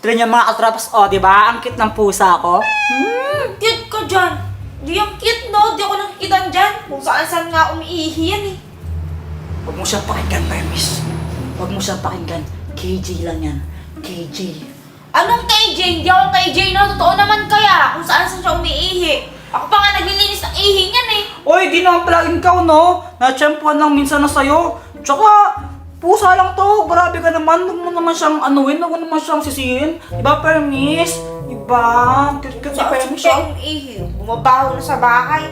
Tuloy yung mga katraps, diba? Ang cute ng pusa ko. Cute ka dyan. Di yung cute, no? Di ako nakikita dyan. Kung saan nga umiihi yan eh. Huwag mo siyang pakinggan, Permis. Huwag mo siyang pakinggan. KJ lang yan. KJ. Anong KJ? Hindi ako KJ, no? Totoo naman kaya kung saan siya umiihi. Ako pa nga naglilinis ng ihi niyan eh. Oy, di naman pala ikaw, no? Natsyempuhan lang minsan na sa'yo. Tsaka, pusa lang to. Grabe ka naman. Huwag mo naman siyang anuin. Huwag mo naman siyang sisihin. Diba, Permis? Diba? Cute si Permis siya. Siya umiihi. Bumabaho na sa bahay.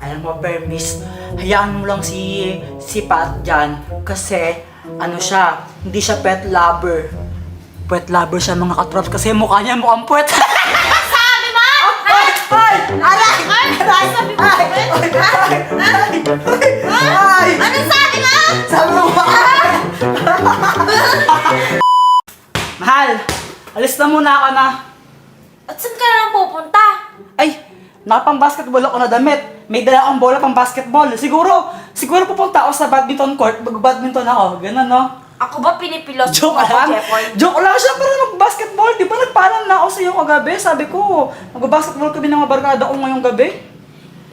Alam mo, Permis, hayaan mo lang si Pat dyan. Kasi, ano siya, hindi siya pet lover. Pet lover siya mga katraps kasi mukha niya mukhang puwet. Sabi mo? Ay! Aray! Ay! Sabi mo? Ay! Anong sabi mo? Sabi mo ba? Mahal, alis na muna ako na. At saan ka na pupunta? Ay, nakapang-basketball ako na damit. May dala akong bola pang basketball. Siguro pupunta ako sa badminton court. Mag-badminton ako. Ganun, no? Ako ba pinipilot Joke mo ako, lang. Jeffoy? Joke lang siya para mag-basketball. Di ba nagpaalam na ako sa iyo kagabi? Sabi ko, mag-basketball kami ng mga barkada ko ngayong gabi.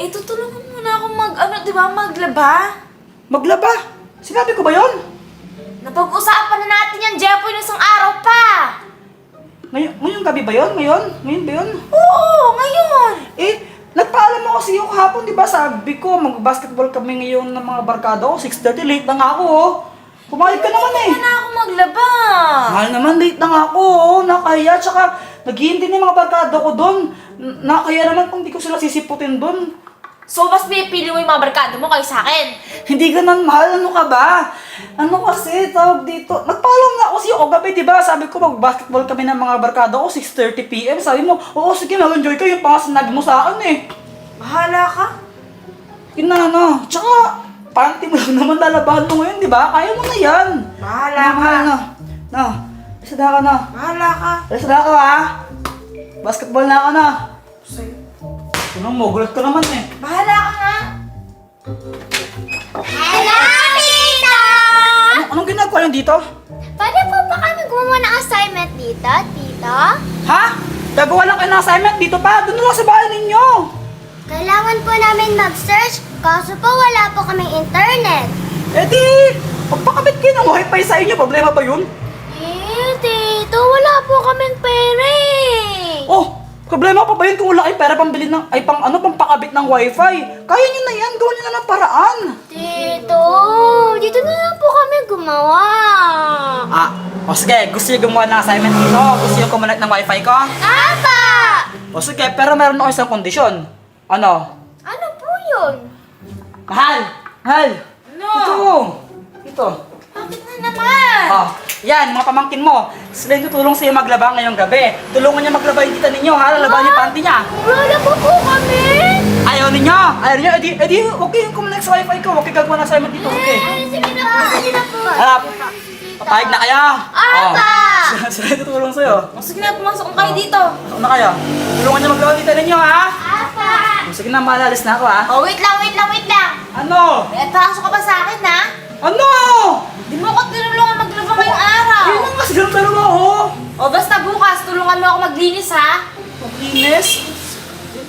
Eh, tutulungan mo na ako maglaba. Maglaba? Sinabi ko ba yon? Napag-usapan na natin yan, Jeffoy, nung isang araw pa. Ngayong gabi ba yon? Ngayon ba yun? Oo, ngayon. Eh, nagpaalam ako sa iyo kahapon, di ba? Sabi ko, mag-basketball kami ngayon ng mga barkada ko. 6:30, late na nga ako, oh. Pumayag ka naman eh. Hindi na ako maglaba. Mahal naman, late na nga ako, oh. Nakahiya, tsaka naghihintay na yung mga barkada ko doon. Nakahiya naman kung di ko sila sisiputin doon. So, mas pipili mo yung mga barkada mo kaysa akin. Hindi ganun, mahal. Ano ka ba? Ano kasi, tawag dito. Nagpaalam nga ako sa iyo kagabi, di ba? Sabi ko, mag-basketball kami ng mga barkada ko, 6:30 PM. Sabi mo, oo, sige, mag-enjoy ka. Yung pangasinabi mo sa akin eh. Bahala ka. Yun na, ano. Tsaka, panty mo lang naman lalabahan mo ngayon, di ba? Kaya mo na yan. Bahala ka. Na, lisada ka na. Bahala ka. Lisada ka, ha? Basketball na ako na. Sa'yo. Ano mo, gulat ka naman eh. Bahala ka nga. Hello, Tito! Anong ginagawa niyo dito? Pwede po ba kami gumawa ng assignment dito, Tito? Ha? Gagawa lang kayo ng assignment dito pa? Doon lang sa bahay ninyo. Kailangan po namin mag-search kaso po wala po kaming internet. Eh di, pagpakabit kayo ng wifi sa inyo, problema ba yun? Eh, Tito, wala po kaming pera eh. Oh, problema pa ba yun kung wala kayo pera pambili ng, pampakabit ng wifi? Kaya nyo na yan, gawin nyo na ng paraan. Tito, dito na lang po kami gumawa. O sige, gusto nyo gumawa ng assignment dito? Gusto nyo kumonect ng wifi ko? Apa! O sige, pero meron ako isang kondisyon. Ano? Ano po yun? Mahal! No. Ito. Bakit na naman? Yan, mga pamangkin mo. Sila yung tutulong sa'yo maglaba ngayong gabi. Tulungan niya maglaba yung tita ninyo, ha? Lalabahan yung panty niya. Wala po po kami. Ayaw ninyo! Edi, huwag kayong kumonect sa wifi ko. Huwag kayo gagawa ng assignment dito, okay? Sige na po, sige na po. Harap! Papayag na kaya? Apa! Sila yung tutulong sa'yo. Sige na, pumasok kayo dito. Ano na kaya? Tulungan niya maglaba yung tita ninyo, ha? Apa! Sige na, malalis na ako, ha? Oh, wait lang. Ano? May atraso ka ba sa akin, ha? Ano? Di mo ko tinulungan maglaba ngayong araw. Yun ang mas ganun dalawa, oh! O, basta bukas, tulungan mo ako maglinis, ha? Maglinis?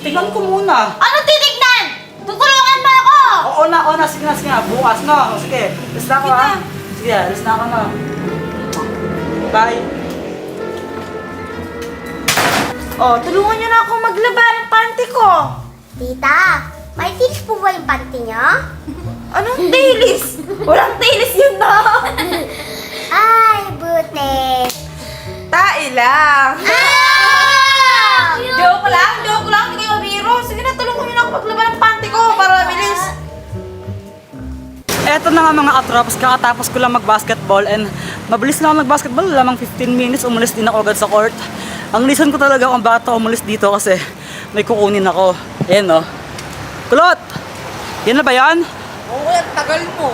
Tingnan ko muna. Ano titignan? Tutulungan mo ako! Oo na, sige na. Bukas, no? Sige, alis na ako, ha? Sige, alis na ako, no? Bye. Oh, tulungan niyo na ako maglaba ng panty ko. Tita, may tips po ba yung panty niyo? Anong tilis? Walang tilis yun, no? Ay, buti. Tae lang. Ah! Joke lang. Hindi kayo mabiro. Sige na, tulungan niyo na ako maglaba ng panty ko para mabilis. Eto na nga mga katrops, kakatapos ko lang mag-basketball and mabilis lang ako mag-basketball, lamang 15 minutes, umalis din ako agad sa court. Ang reason ko talaga kung bakit ako umalis dito kasi may kukunin ako. Ayan no. Kulot! Yan na ba yan? Oo, yan, tagal mo.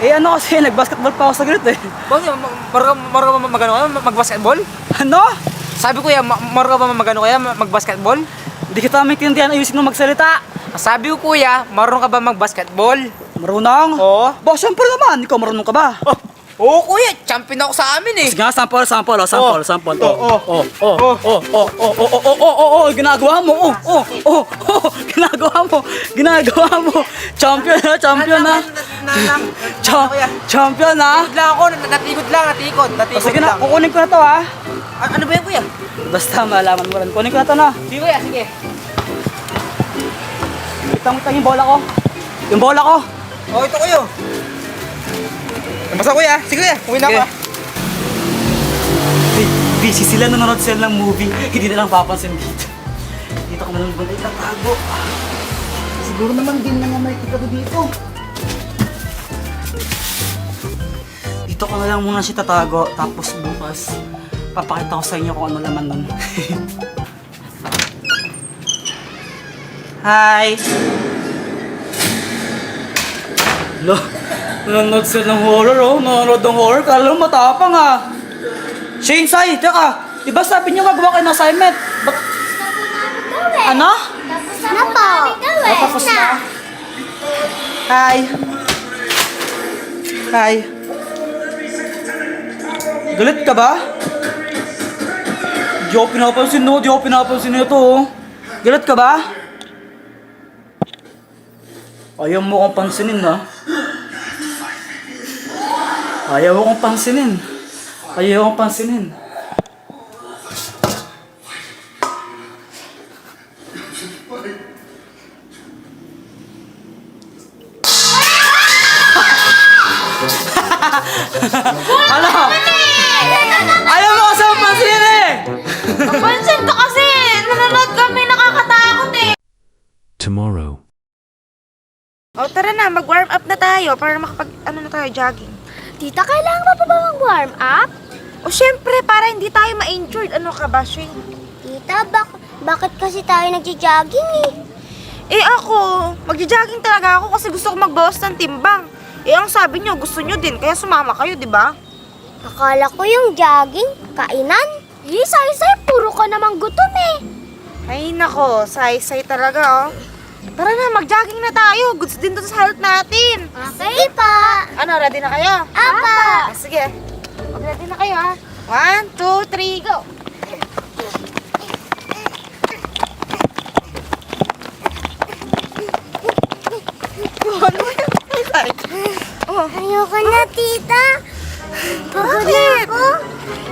Eh ano kasi, nag-basketball pa ako sa grit eh. Bakit? Marunong ka magano kaya? Mag-basketball? Ano? Sabi ko yan, marunong ka magano kaya? Mag-basketball? Hindi kita maintindihan, ayusin mo magsalita. Sabi ko kuya, marunong ka ba mag-basketball? Marunong? Oo. Ba, syempre naman, ikaw marunong ka ba? Oh, Oo, kuya. Champion ako sa amin eh. Sige nga, sample. Oh. Ginagawa mo. Ginagawa mo. Champion na. Kuya. Champion na. Natikod lang ako. Natikod Sige na, lang. kukunin ko na to ha. Ano ba yan, kuya? Basta malaman mo rin. Kunin ko na to na. Sige, kuya. Sige. Itang yung bola ko. Yung bola ko. Oh, ito kuya. Basta kuya. Sige, kuya. Uwi na ako. Sige. Busy sila, nanonood sila ng movie. Hindi na lang papansin dito. Dito ko na lang banda itatago. Siguro naman din na may kita dito. Dito ko na lang muna siya tatago. Tapos bukas, papakita ko sa inyo kung ano laman nun. Hi! Lo, nanonood sila ng horror oh. Nanonood ng horror. Kala mo matapang ah. Shane, Sai, teka. Diba sabi niyo gagawa kayo ng assignment? Ano? Tapos na po. Tapos na. Hi. Hi. Galit ka ba? Di ako pinapansin no. Di ako pinapansin nito oh. Galit ka ba? Ayaw mo kong pansinin ha. Ayaw mo kong pansinin. Ayaw kong pansinin. Ano? Ayaw mo kasi akong pansinin eh! Pansin ka kasi! Nanonood kami, nakakatakot eh! Tomorrow. O tara na, mag-warm up na tayo para na tayo, jogging. Tita, kailangan pa ba mag-warm up? O syempre, para hindi tayo ma-injured. Ano ka ba, Shane? Tita, bakit kasi tayo nagja-jogging eh? Eh ako, magja-jogging talaga ako kasi gusto ko magbawas ng timbang. Eh ang sabi niyo, gusto niyo din, kaya sumama kayo, di ba? Akala ko yung jogging, kainan. Say, puro ka namang gutom eh. Ay nako, say talaga oh. Tara na, mag-jogging na tayo. Goods din to sa health natin. Sige pa. Ano, ready na kayo? Apa. Sige, mag-ready na kayo ha. 1, 2, 3, go! Ayoko na, tita. Pagod na ako.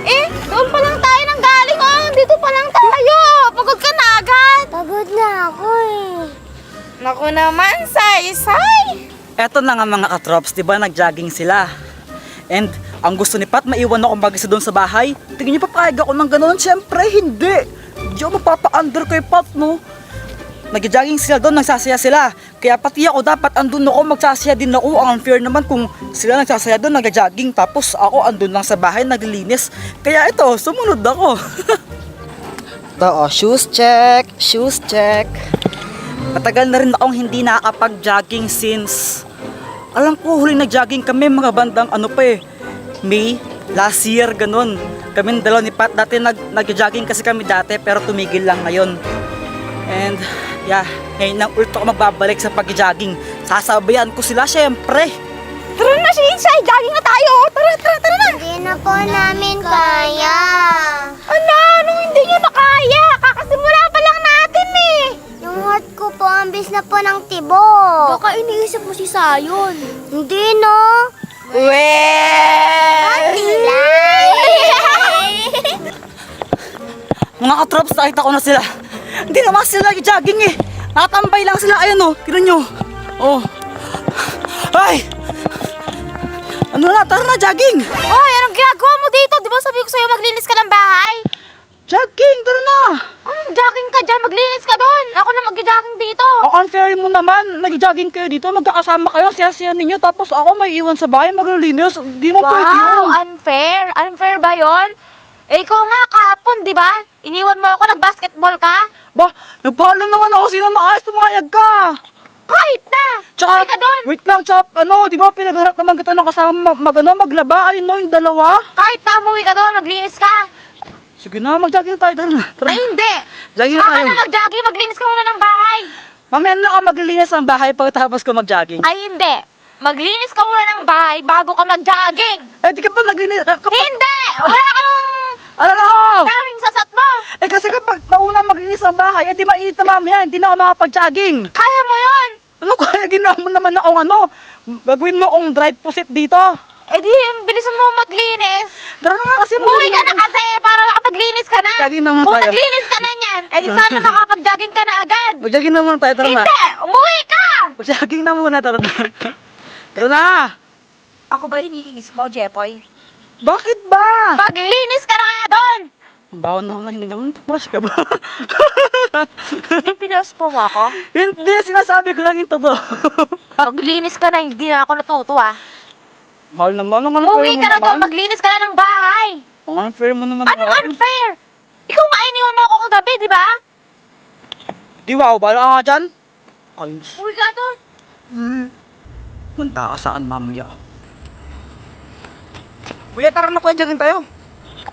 Eh, doon pa lang tayo nang galing oh. Dito pa lang tayo. Pagod ka na agad. Pagod na ako eh. Naku naman, say. Eto na nga mga katrops, di ba nag-jogging sila? And ang gusto ni Pat, maiwan ako mag-isa doon sa bahay. Tingin niyo papayag ako ng gano'n? Siyempre, hindi. Hindi ako mapapa-under kay Pat, no? Nag-jogging sila doon, nagsasaya sila. Kaya pati ako dapat andun ako, magsasaya din ako. Ang unfair naman kung sila nagsasaya doon, nag-jogging. Tapos ako andun lang sa bahay, naglilinis. Kaya ito, sumunod ako. Ito, oh, shoes check. Matagal na rin akong hindi nakakapag-jogging since alam ko huling nag-jogging kami mga bandang May last year ganun. Kami dalawa ni Pat dati nag-jogging kasi kami dati pero tumigil lang ngayon. And yeah, ngayon lang ulit ako magbabalik sa pag-jogging. Sasabayan ko sila syempre. Tara na, Shane, jogging na tayo. Tara na. Hindi na po namin kaya. Anong hindi nyo na kaya? Kakasimula pa lang natin eh. Yung heart ko po, ambis na po ng tibok. Baka iniisip mo si Sayon. Hindi, no? Mga katrops, nakita ko na sila. Hindi naman sila nag-jogging eh. Nakatambay lang sila. Ayan oh, tignan nyo. Oh. Ay! Ano na, tara na, jogging! Hoy, anong ginagawa mo dito? Di ba sabi ko sa'yo maglinis ka ng bahay? Jogging, tara na! Jogging ka dyan, maglinis ka doon. Ako na mag-jogging dito. O unfair mo naman, nag-jogging kayo dito, magkakasama kayo, siya ninyo, tapos ako may iwan sa bahay, maglilinis. Di mo pwede yun. Unfair? Unfair ba yon? Eh, ikaw nga kahapon, di ba? Iniwan mo ako, nag-basketball ka? Ba, nagpaalam naman ako, sino maayos, tumayag ka. Kahit na! Tsaka, Uwi ka doon. wait lang, tsaka, di ba, pinagharap naman kita ng kasama maglaba, ayun no, yung dalawa. Kahit na umuwi ka doon, maglinis ka. Sige na, mag-jogging tayo, tara na. Tara. Ay, hindi. Jogging na Saka tayo. na mag-jogging, maglinis ka muna ng bahay. Mamaya na ako maglilinis ng bahay pagkatapos ko mag-jogging. Ay, hindi. Maglinis ka muna ng bahay bago ka mag-jogging. Eh, di ka pa naglinis. Hindi! Wala kang Ano na? daming sasat mo. Eh, kasi kapag nauna maglinis ang bahay, eh, di mainit na mamaya. Hindi na ako makapag-jogging. Kaya mo yun. Ano kaya ginawa mo naman akong ano? Gagawin mo akong drive pusit dito. Eh di, bilisan mo maglinis. Tara na nga kasi. Umuwi ka na kasi para makapaglinis ka na. Jogging naman Kung tayo. naglinis ka na niyan, eh di sana makapag-jogging ka na agad. Mag-jogging na muna tayo. Tara na. Hindi! Umuwi ka! Mag-jogging na muna. Tara na. Tara na. Ako ba iniinis mo, Jepoy? Bakit ba? Maglinis ka na kaya doon! Bawa na lang. Hindi naman. Brush ka ba? Pinaspo mo ako? Hindi. Sinasabi ko lang yung totoo. Maglinis ka na, hindi na ako natutuwa. Mahal naman. Ano Umuwi ka na doon, maglinis ka na ng bahay! Ang unfair mo naman. Anong unfair? Ikaw nga iniwan mo ako kagabi, di ba? Di ba? Bala ka nga dyan. Ayos. Umuwi ka doon. Punta ka saan mamaya. Kuya, tara na kuya, jogging tayo.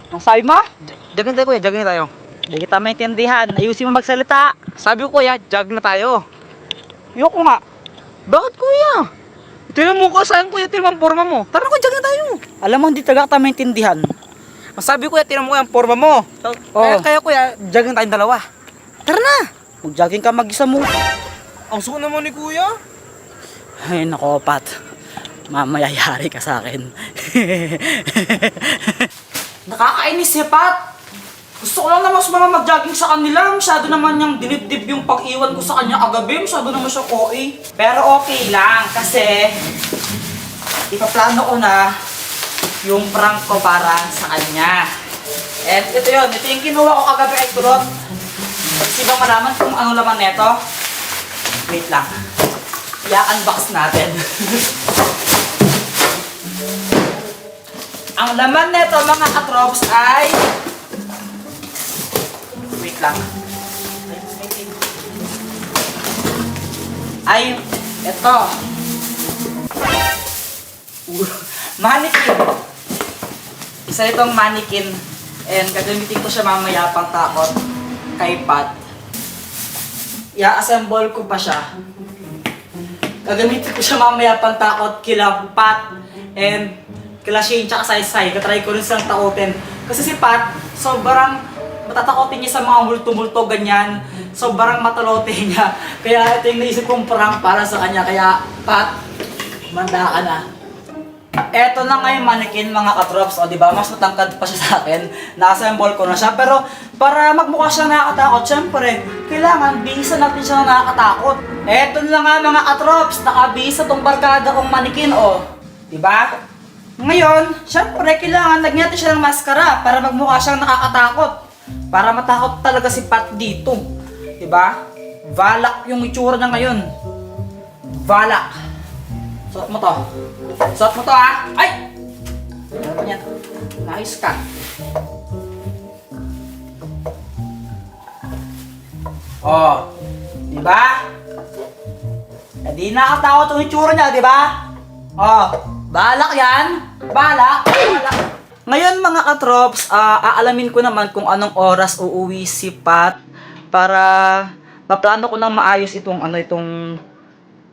Ang sabi mo? Jogging tayo kuya, jogging tayo. Hindi kita maintindihan. Ayusin mo magsalita. Sabi ko kuya, jog na tayo. Ayoko nga. Bakit kuya? Tingnan mo ko, sayang kuya, tingnan mo ang forma mo. Tara kuya, jogging tayo. Alam mo, hindi talaga kita maintindihan. Sabi kuya, tingnan mo kuya ang forma mo. Kaya kuya, jogging tayong dalawa. Tara na. Mag-jogging ka mag-isa mo. Ang suko naman ni kuya. Ay, nako, Pat. Mamaya yari ka sa akin. Nakakainis si Pat. Gusto ko lang naman sumama mag-jogging sa kanila. Masyado naman niyang dinibdib yung pag-iwan ko sa kanya kagabi. Masyado naman siya OA. Pero okay lang kasi ipaplano ko na yung prank ko para sa kanya. And ito yun. Ito yung kinuha ko kagabi ay kulot. Kasi ba malaman kung ano laman neto? Wait lang. I-unbox natin. Ang laman neto mga katrops ay... Wait lang. Ay, eto. Mannequin. Isa itong mannequin. And gagamitin ko siya mamaya pang takot kay Pat. I-assemble ko pa siya. Gagamitin ko siya mamaya pang takot kila Pat and kila Shane tsaka Saysay. Katry ko rin silang takutin. Kasi si Pat, sobrang matatakotin niya sa mga multo-multo ganyan. Sobrang matalote niya. Kaya ito yung naisip kong prank para sa kanya. Kaya Pat, manda ka na. Eto na nga yung mannequin mga katrops, o diba? Mas matangkad pa siya sa akin. Na-assemble ko na siya. Pero para magmukha siya nakakatakot, syempre, kailangan bihisan natin siya na nakakatakot. Eto na nga mga katrops, nakabihisa tong barkada kong mannequin, o. Diba? Ngayon, syempre, kailangan lagyan natin siya ng maskara para magmukha siyang nakakatakot. Para matakot talaga si Pat dito. Diba? Valak yung itsura niya ngayon. Valak. Suot mo to. Suot mo to ha. Ay! Ano ba yan? Naayos ka. Oh. Diba? Eh, di nakatakot yung itsura niya, diba? Oh. Balak yan. Balak. Balak. Ngayon mga katrops, aalamin ko naman kung anong oras uuwi si Pat para maplano ko nang maayos itong itong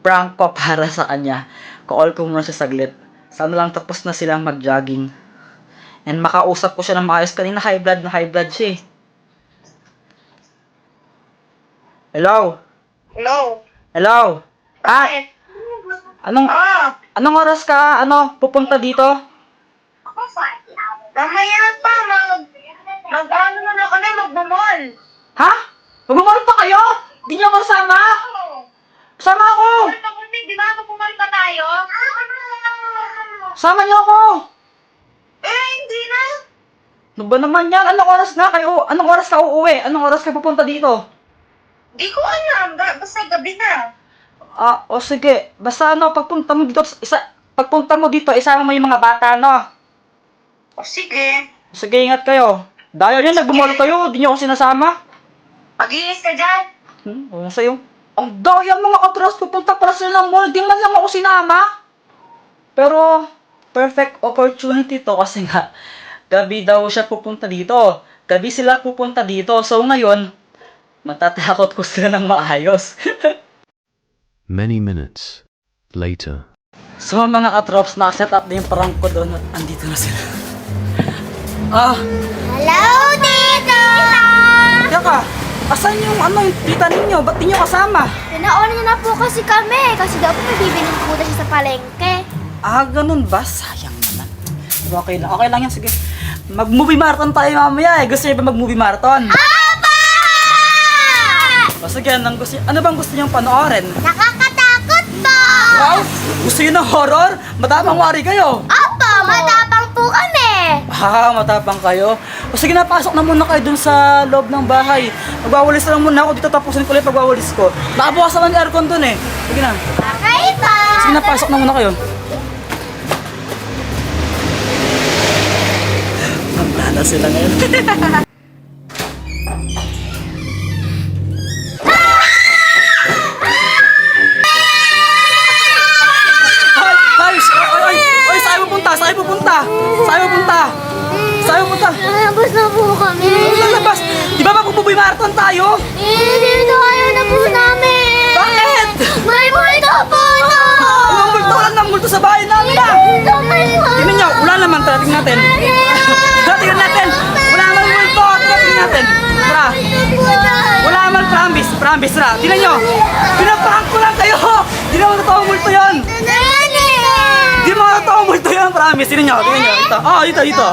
prank ko para sa kanya. Call ko muna siya saglit. Sana lang tapos na silang mag-jogging. And makausap ko siya ng maayos. Kanina high blood siya eh. Hello? Hello? Hello? Anong oras ka, pupunta dito? Mamaya pa, mag-ano na kami, magbumol. Ha? Magmamahal pa kayo? Di niyo ako sama? Sama ako! Di ba magbumal pa tayo? Sama niyo ako! Eh, hindi na. Ano ba naman yan? Anong oras ka uuwi? Anong oras ka pupunta dito? Di ko alam, basta gabi na. O sige. Basta pagpunta mo dito, isama mo yung mga bata, O sige, Sige, ingat kayo. Dahil yan, nagbumalo kayo. Di niyo ako sinasama. mag-iis ka dyan. Ano sa'yo? Ang daya mga katras, pupunta para sila ng mall. Di man lang ako sinama. Pero, perfect opportunity to kasi nga, gabi daw siya pupunta dito. Gabi sila pupunta dito. So ngayon, matatakot ko sila ng maayos. Many minutes later. So mga katrops, nakaset up na yung prank ko doon at andito na sila. Ah, Hello, Tita! teka, asan yung yung tita ninyo? Ba't di nyo kasama? Pinauna niya na po kasi kami. Kasi daw po bibili po na siya sa palengke. Ah, ganun ba? Sayang naman. Pero okay lang yan, sige. Mag-movie marathon tayo mamaya eh. Gusto niyo ba mag-movie marathon? Apa! O sige, ano bang gusto niyong panoorin? Nakakatakot po! Wow! Gusto niyo ng horror? Matapang wari kayo! Opo, matapang po kami. Ah, matapang kayo? O sige na, pasok na muna kayo dun sa loob ng bahay. Magwawalis na lang muna ako dito, tapusin ko lang yung pagwawalis ko. Nakabukas naman yung aircon dun eh. Sige na. Okay po. Sige na, pasok na muna kayo. Nandana sila ngayon. Ay, saan pupunta? Saan pupunta? Saan pupunta? Saan pupunta? Lalabas na po kami. Lalabas! Di ba magpupuboy marathon tayo? Dito ayaw na po namin. Bakit? May multo po ito. Ang multo, walang nang multo sa bahay namin ah! Tingnan nyo, wala naman, tingnan natin. Tingnan natin! Wala naman multo, tingnan natin. Wala naman, promise, ra. Tingnan nyo, pinaprank ko lang kayo! Di naman totoo multo yun! Di naman totoo multo yun, promise. Tingnan nyo, ito. Oh, dito.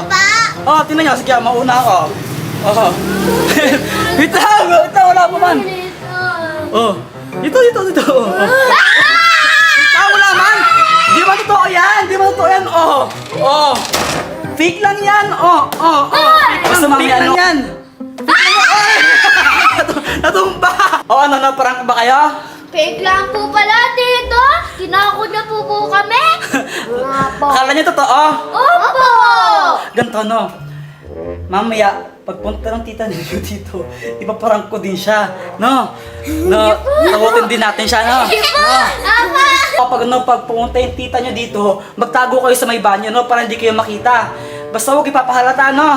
Oh, tingnan nyo, sige, mauna ako. Oh. Ito, wala pa man. Oh, dito. Oh. Wala man! Di ba totoo yan? Oh. Fake lang yan. Oh. Basta fake lang yan. Natumba. Oh, prank ba kayo? Fake lang po pala, Tito. Tinakot na po kami. Nga po. Akala niyo totoo? Opo! Ganto, no? Mamaya, pagpunta ng tita ninyo dito, ipaprank ko din siya, no? Takutin din natin siya, no? Pag pumunta yung tita nyo dito, magtago kayo sa may banyo, no? Para hindi kayo makita. Basta huwag ipapahalata, no?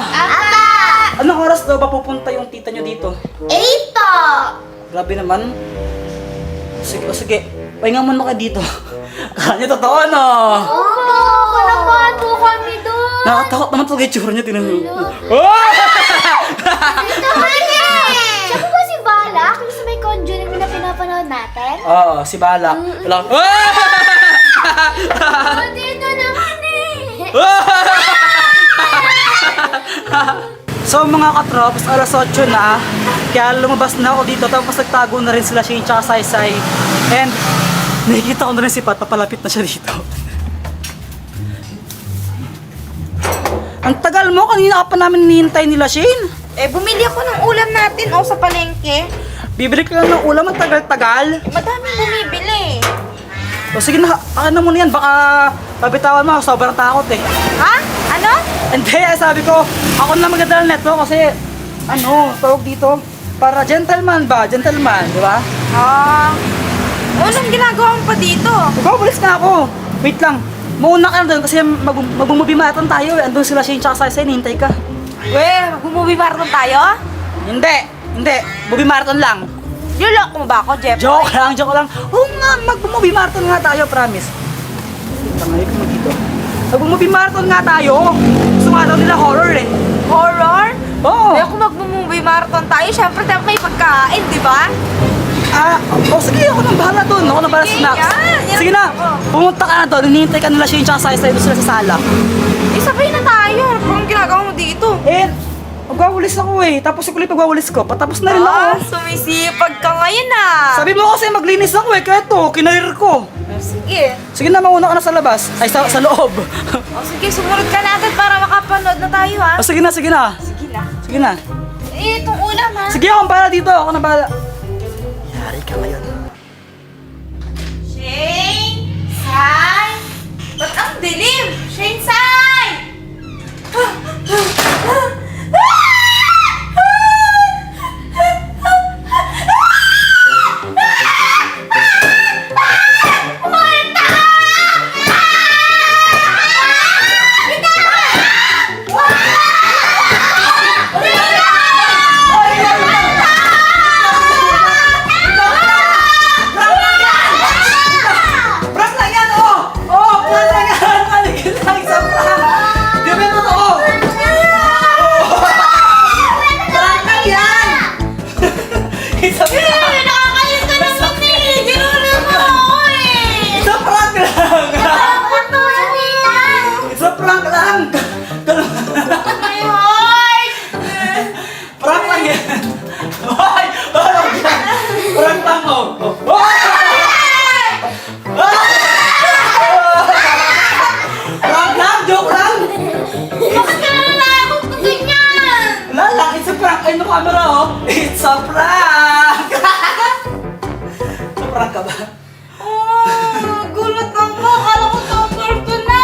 Anong oras daw ba pupunta yung tita nyo dito? 8 po! Grabe naman. Sige. Pahinga muna kayo dito. Akala nyo totoo, no? Opo! Kalabahan po kami doon! Nakatakot naman talaga yung tsura nyo, tinan nyo. Ito kami! Siya po ba si Balak? Yung sa may Conjuring na pinapanood natin? Oo, si Balak. Wala. Dito naman eh! So mga katrops, alas 8 na. Kaya lumabas na ako dito, tapos nagtago na rin sila Shane tsaka Saysay. And nakikita ko na rin si Pat, papalapit na siya dito. Ang tagal mo, kanina ka pa namin hinihintay nila Shane. Bumili ako ng ulam natin, sa palengke. Bibili ka lang ng ulam, ang tagal-tagal. Madaming bumibili. O sige na, akin na muna yan, baka pabitawan mo, sobrang takot eh. Ha? Ano? Hindi, sabi ko, ako na magdadala neto kasi, tawag dito, para gentleman, di ba? Anong ginagawa mo pa dito? Ikaw, balis na ako. Wait lang, mauna ka na doon kasi mag-movie marathon tayo eh. Andun sila Shane tsaka Saysay, hintay ka. Mag-movie marathon tayo? Hindi, movie marathon lang. Nilolok mo ba ako, Jeff? Joke lang. Oo nga, mag-movie marathon nga tayo, promise. Tangay ko mo dito. Mag-movie marathon nga tayo. Gusto nga daw nila horror eh. Horror? Oo. Kung mag-movie marathon tayo, syempre dapat may pagkain, di ba? Sige, ako nang bahala doon. Ako nang bahala sa Okay, snacks. yan. Sige na, pumunta ka na doon. Hinihintay ka nila Shane tsaka Saysay doon sila sa sala. Sabay na tayo. Anong ginagawa mo dito? Magwawalis ako eh. Tapos ko yung pagwawalis ko. Patapos na rin ako. Sumisipag ka ngayon Sabi mo kasi maglinis ako eh. Kaya ito, kinarir ko. Sige. Sige na, mauna ka na sa labas. Ay, sa loob. Sige, sumunod ka natin para makapanood na tayo, ha? Sige na. Sige na. Sige na. Itong ulam, ha? Sige, akong bahala dito. Ako na bahala. Yari ka ngayon. Shane! Sai! Ba't ang dilim? Shane, Sai! Prank lang yan, camera, oh. It's a prank! Prank ka ba? Oh, gulat ako. Akala ko topper ko na.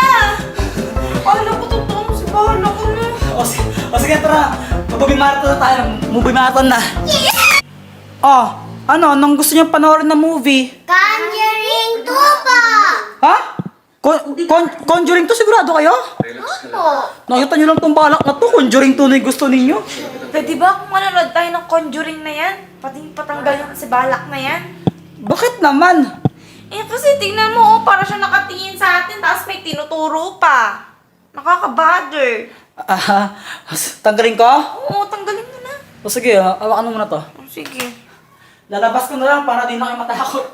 Akala ko totoo mo si bahala ko na. O sige, tara. Movie marathon na tayo. Movie marathon na. Oh, anong gusto niyo panoorin na movie? Conjuring 2 po! Ha? Conjuring 2 sigurado kayo? Opo. Nakita niyo lang tong balak na to. Conjuring 2 na yung gusto ninyo. Pwede ba kung manonood tayo ng Conjuring na yan? Pati patanggal yung si balak na yan? Bakit naman? Eh kasi tingnan mo, oh, para siya nakatingin sa atin, tapos may tinuturo pa. Nakaka-bother. Tanggalin ko? Oo, tanggalin mo na. O sige, hawakan mo muna to. Oh, sige. Lalabas ko na lang para di na kayo matakot.